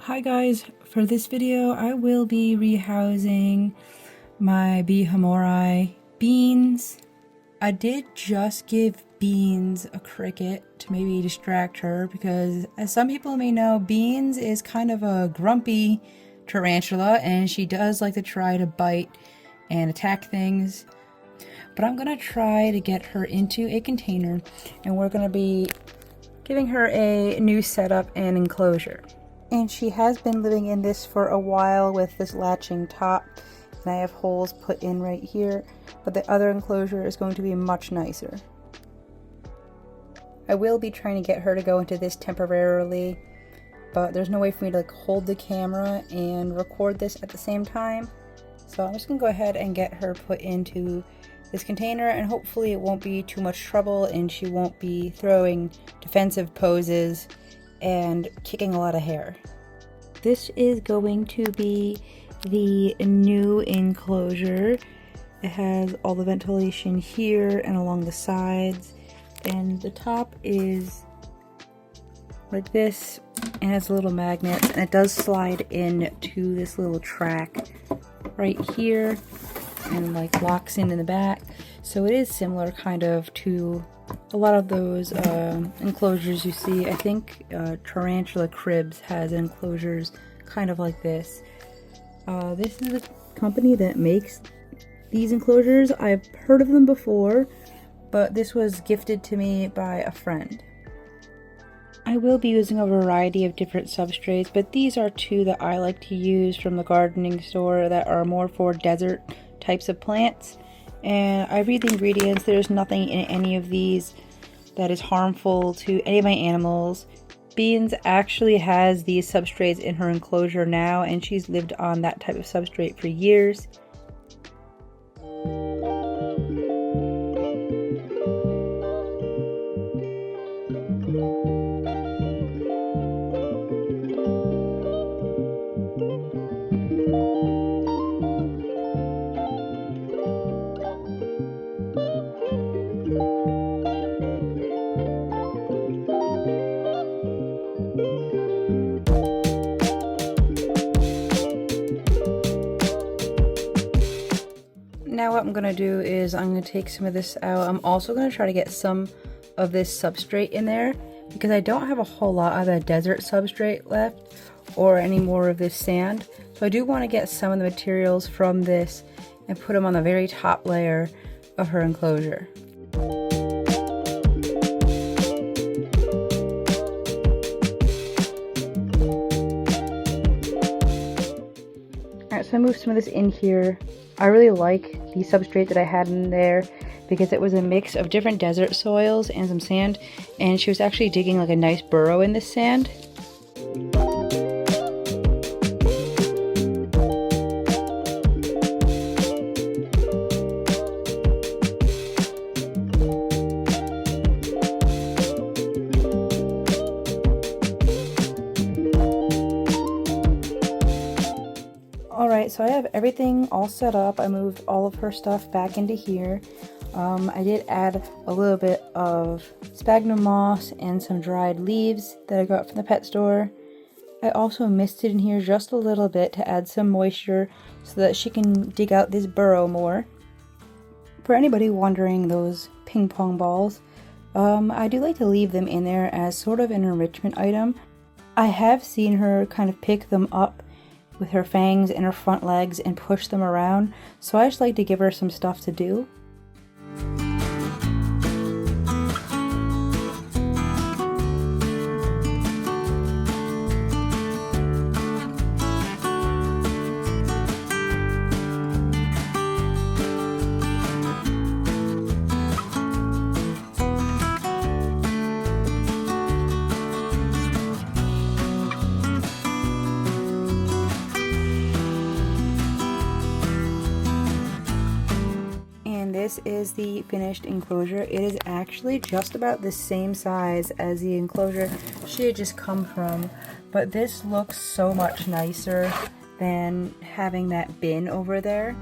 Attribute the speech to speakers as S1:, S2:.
S1: Hi guys, for this video I will be rehousing my bee Hamorii Beans. I did just give Beans a cricket to maybe distract her because, as some people may know, Beans is kind of a grumpy tarantula and she does like to try to bite and attack things. But I'm gonna try to get her into a container and we're gonna be giving her a new setup and enclosure. And she has been living in this for a while with this latching top, and I have holes put in right here, but the other enclosure is going to be much nicer. I will be trying to get her to go into this temporarily, but there's no way for me to hold the camera and record this at the same time. So I'm just gonna go ahead and get her put into this container, and hopefully it won't be too much trouble and she won't be throwing defensive poses and kicking a lot of hair. This is going to be the new enclosure. It has all the ventilation here and along the sides, and the top is like this and has little magnets, and it does slide into this little track right here and like locks in the back. So it is similar kind of to a lot of those enclosures you see. I think Tarantula Cribs has enclosures kind of like this. This is the company that makes these enclosures. I've heard of them before, but this was gifted to me by a friend. I will be using a variety of different substrates, but these are two that I like to use from the gardening store that are more for desert types of plants. And I read the ingredients. There's nothing in any of these that is harmful to any of my animals. Beans actually has these substrates in her enclosure now, and she's lived on that type of substrate for years. Now what I'm going to do is I'm going to take some of this out. I'm also going to try to get some of this substrate in there because I don't have a whole lot of the desert substrate left or any more of this sand. So I do want to get some of the materials from this and put them on the very top layer of her enclosure. Alright, so I moved some of this in here. I really like the substrate that I had in there because it was a mix of different desert soils and some sand, and she was actually digging like a nice burrow in this sand. Alright, so I have everything all set up. I moved all of her stuff back into here. I did add a little bit of sphagnum moss and some dried leaves that I got from the pet store. I also misted in here just a little bit to add some moisture so that she can dig out this burrow more. For anybody wondering, those ping pong balls, I do like to leave them in there as sort of an enrichment item. I have seen her kind of pick them up with her fangs and her front legs and push them around, so I just like to give her some stuff to do. This is the finished enclosure. It is actually just about the same size as the enclosure she had just come from, but this looks so much nicer than having that bin over there.